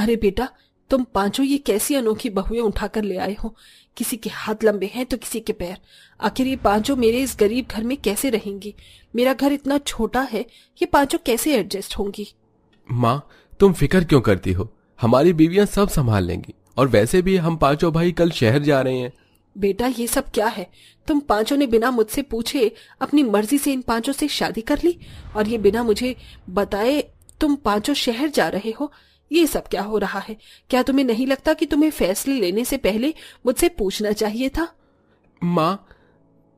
अरे बेटा, तुम पांचों ये कैसी अनोखी बहुएं उठाकर ले आए हो। किसी के हाथ लंबे हैं तो किसी के पैर। आखिर ये पांचों मेरे इस गरीब घर में कैसे रहेंगी? मेरा घर इतना छोटा है, ये पांचों कैसे एडजस्ट होंगी? माँ, तुम फिक्र क्यों करती हो? हमारी बीवियां सब संभाल लेंगी। और वैसे भी हम पांचों भाई कल शहर जा रहे हैं। बेटा, ये सब क्या है? तुम पांचों ने बिना मुझसे पूछे अपनी मर्जी से इन पांचों से शादी कर ली, और ये बिना मुझे बताए तुम पांचों शहर जा रहे हो। ये सब क्या हो रहा है? क्या तुम्हें नहीं लगता कि तुम्हें फैसले लेने से पहले मुझसे पूछना चाहिए था? माँ,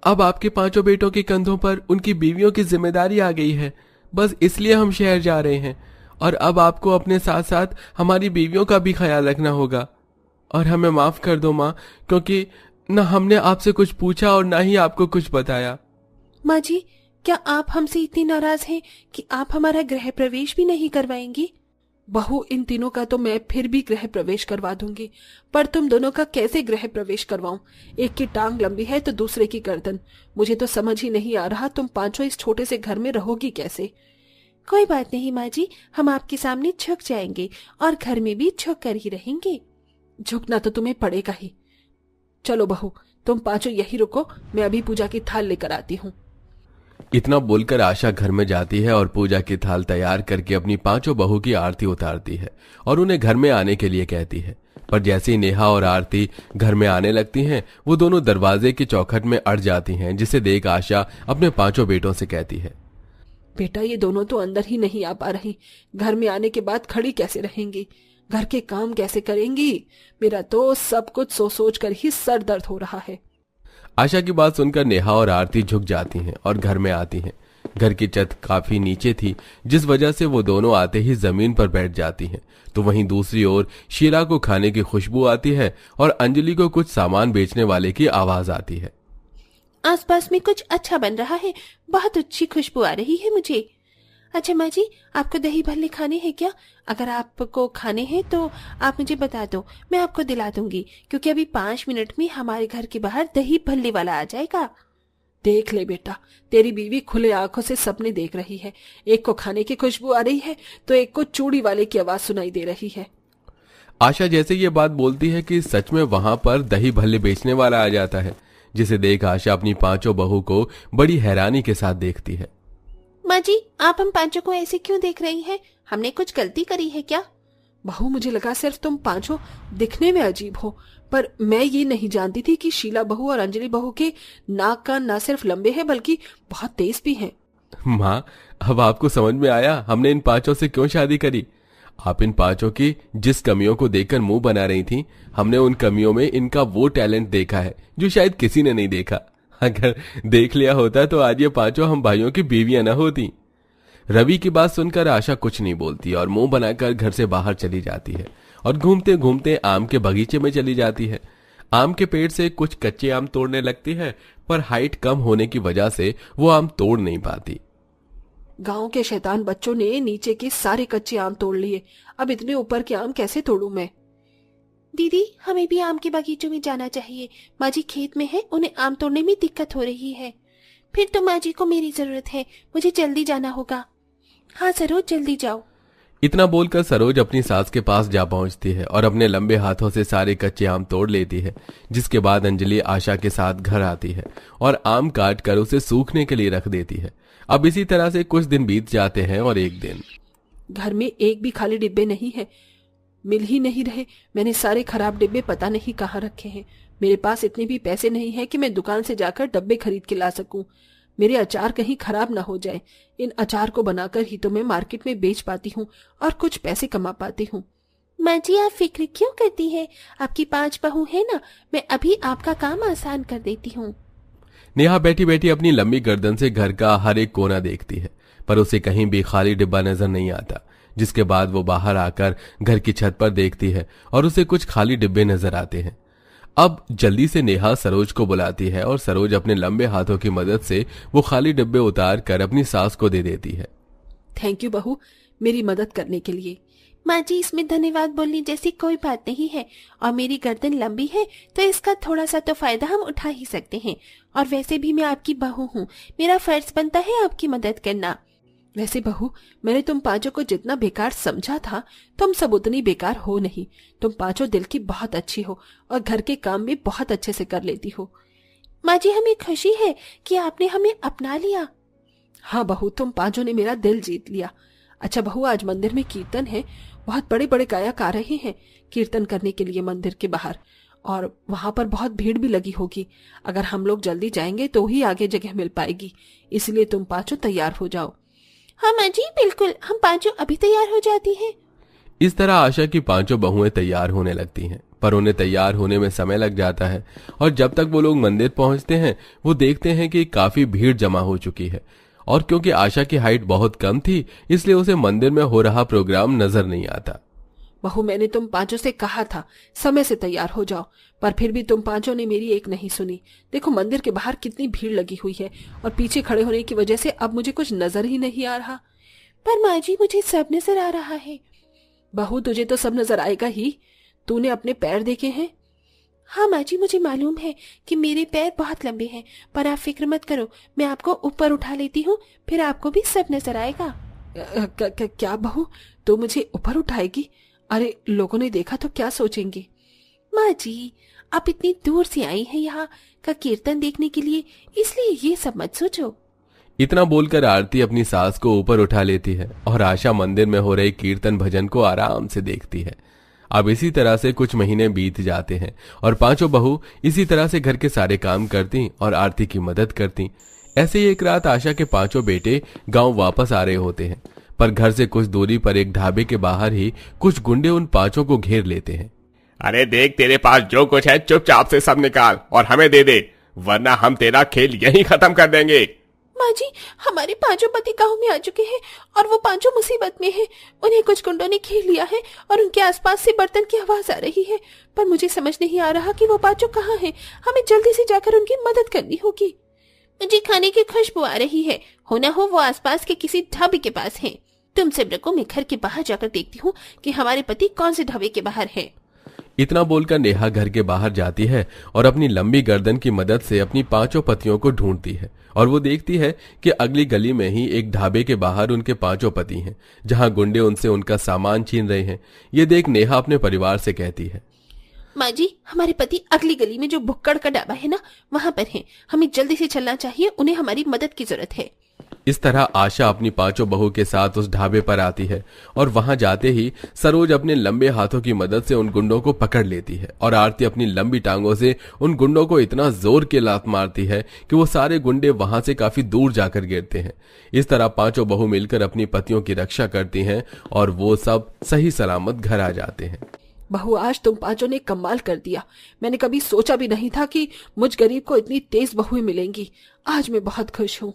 अब आपके पांचों बेटों के कंधों पर उनकी बीवियों की जिम्मेदारी आ गई है। बस इसलिए हम शहर जा रहे हैं। और अब आपको अपने साथ साथ हमारी बीवियों का भी ख्याल रखना होगा। और हमें माफ कर दो माँ, क्योंकि न हमने आपसे कुछ पूछा और ना ही आपको कुछ बताया। माँ जी, क्या आप हमसे इतनी नाराज हैं कि आप हमारा गृह प्रवेश भी नहीं करवाएंगी? बहू, इन तीनों का तो मैं फिर भी गृह प्रवेश करवा दूंगी, पर तुम दोनों का कैसे गृह प्रवेश करवाऊं? एक की टांग लंबी है तो दूसरे की गर्दन। मुझे तो समझ ही नहीं आ रहा तुम पांचों इस छोटे से घर में रहोगी कैसे? कोई बात नहीं माँ जी, हम आपके सामने झुक जाएंगे और घर में भी झुक कर ही रहेंगे। झुकना तो तुम्हें पड़ेगा ही। चलो बहू, तुम पांचों यही रुको, मैं अभी पूजा की थाल लेकर आती हूँ। इतना बोलकर आशा घर में जाती है और पूजा की थाल तैयार करके अपनी पांचों बहू की आरती उतारती है और उन्हें घर में आने के लिए कहती है। पर जैसे ही नेहा और आरती घर में आने लगती हैं, वो दोनों दरवाजे की चौखट में अड़ जाती हैं, जिसे देख आशा अपने पांचों बेटों से कहती है, बेटा, ये दोनों तो अंदर ही नहीं आ पा रही। घर में आने के बाद खड़ी कैसे रहेंगी? घर के काम कैसे करेंगी? मेरा तो सब कुछ सोच कर ही सर दर्द हो रहा है। आशा की बात सुनकर नेहा और आरती झुक जाती हैं और घर में आती हैं। घर की छत काफी नीचे थी, जिस वजह से वो दोनों आते ही जमीन पर बैठ जाती हैं। तो वहीं दूसरी ओर शीला को खाने की खुशबू आती है और अंजलि को कुछ सामान बेचने वाले की आवाज आती है। आसपास में कुछ अच्छा बन रहा है, बहुत अच्छी खुशबू आ रही है मुझे। अच्छा माँ जी, आपको दही भल्ले खाने हैं क्या? अगर आपको खाने हैं तो आप मुझे बता दो, मैं आपको दिला दूंगी, क्योंकि अभी 5 मिनट में हमारे घर के बाहर दही भल्ले वाला आ जाएगा। देख ले बेटा, तेरी बीवी खुले आंखों से सपने देख रही है। एक को खाने की खुशबू आ रही है तो एक को चूड़ी वाले की आवाज सुनाई दे रही है। आशा जैसे ये बात बोलती है कि सच में वहां पर दही भल्ले बेचने वाला आ जाता है, जिसे देख आशा अपनी पांचों बहू को बड़ी हैरानी के साथ देखती है। माँ जी, आप हम पांचों को ऐसे क्यों देख रही हैं? हमने कुछ गलती करी है क्या? बहू, मुझे लगा सिर्फ तुम पांचों दिखने में अजीब हो, पर मैं ये नहीं जानती थी कि शीला बहू और अंजलि बहू के नाक कान न सिर्फ लंबे हैं बल्कि बहुत तेज भी हैं। माँ, अब आपको समझ में आया हमने इन पांचों से क्यों शादी करी। आप इन पांचों की जिस कमियों को देखकर मुंह बना रही थी, हमने उन कमियों में इनका वो टैलेंट देखा है जो शायद किसी ने नहीं देखा। अगर देख लिया होता तो आज ये पांचों हम भाइयों की बीवियां न होती। रवि की बात सुनकर आशा कुछ नहीं बोलती और मुंह बनाकर घर से बाहर चली जाती है और घूमते घूमते आम के बगीचे में चली जाती है। आम के पेड़ से कुछ कच्चे आम तोड़ने लगती है, पर हाइट कम होने की वजह से वो आम तोड़ नहीं पाती। गांव के शैतान बच्चों ने नीचे के सारे कच्चे आम तोड़ लिए। अब इतने ऊपर के आम कैसे तोड़ूं मैं? दीदी, हमें भी आम के बागीचों में जाना चाहिए। माँ जी खेत में है, उन्हें आम तोड़ने में दिक्कत हो रही है। फिर तो माँ जी को मेरी जरूरत है, मुझे जल्दी जाना होगा। हाँ सरोज, जल्दी जाओ। इतना बोलकर सरोज अपनी सास के पास जा पहुंचती है और अपने लंबे हाथों से सारे कच्चे आम तोड़ लेती है। जिसके बाद अंजलि आशा के साथ घर आती है और आम काट कर उसे सूखने के लिए रख देती है। अब इसी तरह से कुछ दिन बीत जाते हैं और एक दिन घर में एक भी खाली डिब्बे नहीं है, मिल ही नहीं रहे। मैंने सारे खराब डिब्बे पता नहीं कहाँ रखे हैं। मेरे पास इतने भी पैसे नहीं है कि मैं दुकान से जाकर डब्बे खरीद के ला सकूं। मेरे अचार कहीं खराब ना हो जाए। इन अचार को बनाकर ही तो मैं मार्केट में बेच पाती हूँ और कुछ पैसे कमा पाती हूँ। माँ जी, आप फिक्र क्यों करती है? आपकी 5 बहू है ना, मैं अभी आपका काम आसान कर देती हूँ। नेहा बैठी बैठी अपनी लंबी गर्दन से घर का हर एक कोना देखती है, पर उसे कहीं भी खाली डिब्बा नजर नहीं आता। जिसके बाद वो बाहर आकर घर की छत पर देखती है और उसे कुछ खाली डिब्बे नजर आते हैं। अब जल्दी से नेहा सरोज को बुलाती है और सरोज अपने लंबे हाथों की मदद से वो खाली डिब्बे उतार कर अपनी सास को दे देती है। थैंक यू बहू, मेरी मदद करने के लिए। माँ जी, इसमें धन्यवाद बोलने जैसी कोई बात नहीं है, और मेरी गर्दन लंबी है तो इसका थोड़ा सा तो फायदा हम उठा ही सकते हैं। और वैसे भी मैं आपकी बहू हूँ, मेरा फर्ज बनता है आपकी मदद करना। वैसे बहू, मैंने तुम पांचों को जितना बेकार समझा था, तुम सब उतनी बेकार हो नहीं। तुम पांचों दिल की बहुत अच्छी हो और घर के काम भी बहुत अच्छे से कर लेती हो। माँ जी, हमें खुशी है कि आपने हमें अपना लिया। हाँ बहू, तुम पांचों ने मेरा दिल जीत लिया। अच्छा बहू, आज मंदिर में कीर्तन है, बहुत बड़े बड़े गायक आ रहे हैं कीर्तन करने के लिए मंदिर के बाहर, और वहां पर बहुत भीड़ भी लगी होगी। अगर हम लोग जल्दी जाएंगे तो ही आगे जगह मिल पाएगी, इसलिए तुम पांचों तैयार हो जाओ। हाँ माँ जी, बिल्कुल, हम पांचों अभी तैयार हो जाती हैं। इस तरह आशा की पांचों बहुएं तैयार होने लगती हैं, पर उन्हें तैयार होने में समय लग जाता है। और जब तक वो लोग मंदिर पहुंचते हैं, वो देखते हैं कि काफी भीड़ जमा हो चुकी है। और क्योंकि आशा की हाइट बहुत कम थी, इसलिए उसे मंदिर में हो रहा प्रोग्राम नजर नहीं आता। बहू, मैंने तुम पांचों से कहा था समय से तैयार हो जाओ, पर फिर भी तुम पांचों ने मेरी एक नहीं सुनी। देखो मंदिर के बाहर कितनी भीड़ लगी हुई है, और पीछे खड़े होने की वजह से अब मुझे कुछ नजर ही नहीं आ रहा। पर माँ जी, मुझे सब नजर आ रहा है। बहू, तुझे तो सब नजर आएगा ही। तूने अपने पैर देखे हैं? हाँ माँ जी, मुझे मालूम है कि मेरे पैर बहुत लंबे हैं, पर आप फिक्र मत करो, मैं आपको ऊपर उठा लेती हूँ, फिर आपको भी सब नजर आएगा। क्या बहू, तू मुझे ऊपर उठाएगी? अरे लोगों ने देखा तो क्या सोचेंगे? माँ जी, आप इतनी दूर से आई हैं यहाँ का कीर्तन देखने के लिए, इसलिए ये सब मत सोचो। इतना बोलकर आरती अपनी सास को ऊपर उठा लेती है और आशा मंदिर में हो रहे कीर्तन भजन को आराम से देखती है। अब इसी तरह से कुछ महीने बीत जाते हैं और पांचों बहू इसी तरह से घर के सारे काम करती और आरती की मदद करती। ऐसे ही एक रात आशा के पांचों बेटे गांव वापस आ रहे होते हैं, पर घर से कुछ दूरी पर एक ढाबे के बाहर ही कुछ गुंडे उन पांचों को घेर लेते हैं। अरे देख, तेरे पास जो कुछ है चुपचाप से सब निकाल और हमें दे दे, वरना हम तेरा खेल यहीं खत्म कर देंगे। माँ जी, हमारे पांचों पति गांव में आ चुके हैं और वो पांचों मुसीबत में हैं। उन्हें कुछ गुंडों ने घेर लिया है और उनके आसपास से बर्तन की आवाज आ रही है, पर मुझे समझ नहीं आ रहा कि वो पांचों कहाँ हैं। हमें जल्दी से जाकर उनकी मदद करनी होगी। मुझे खाने की खुशबू आ रही है, हो ना हो वो आसपास के किसी ढाबे के पास हैं। तुम सब रखो, मैं घर के बाहर जाकर देखती हूँ कि हमारे पति कौन से ढाबे के बाहर हैं। इतना बोलकर नेहा घर के बाहर जाती है और अपनी लंबी गर्दन की मदद से अपनी पांचों पतियों को ढूंढती है, और वो देखती है कि अगली गली में ही एक ढाबे के बाहर उनके पांचों पति हैं, जहां गुंडे उनसे उनका सामान छीन रहे हैं। ये देख नेहा अपने परिवार से कहती है, माँ जी, हमारे पति अगली गली में जो भुक्कड़ का ढाबा है ना, वहां पर हैं। हमें जल्दी से चलना चाहिए, उन्हें हमारी मदद की जरूरत है। इस तरह आशा अपनी पांचों बहू के साथ उस ढाबे पर आती है और वहां जाते ही सरोज अपने लंबे हाथों की मदद से उन गुंडों को पकड़ लेती है और आरती अपनी लंबी टांगों से उन गुंडों को इतना जोर के लात मारती है कि वो सारे गुंडे वहां से काफी दूर जाकर गिरते हैं। इस तरह पांचों बहू मिलकर अपनी पतियों की रक्षा करती हैं और वो सब सही सलामत घर आ जाते हैं। बहू, आज तुम पांचों ने कमाल कर दिया। मैंने कभी सोचा भी नहीं था कि मुझ गरीब को इतनी तेज बहुएं मिलेंगी। आज मैं बहुत खुश हूँ।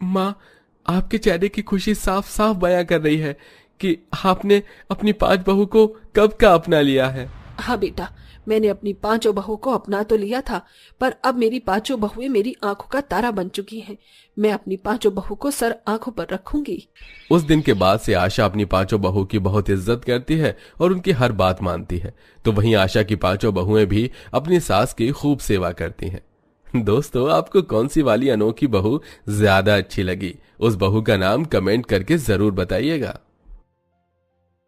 माँ, आपके चेहरे की खुशी साफ साफ बयां कर रही है कि आपने अपनी पांच बहू को कब का अपना लिया है। हाँ बेटा, मैंने अपनी पांचों बहू को अपना तो लिया था, पर अब मेरी पांचों बहुएं मेरी आंखों का तारा बन चुकी हैं। मैं अपनी पांचों बहू को सर आंखों पर रखूंगी। उस दिन के बाद से आशा अपनी पांचों बहू की बहुत इज्जत करती है और उनकी हर बात मानती है। तो वहीं आशा की पांचों बहुएं भी अपनी सास की खूब सेवा करती हैं। दोस्तों, आपको कौन सी वाली अनोखी बहू ज्यादा अच्छी लगी? उस बहू का नाम कमेंट करके जरूर बताइएगा।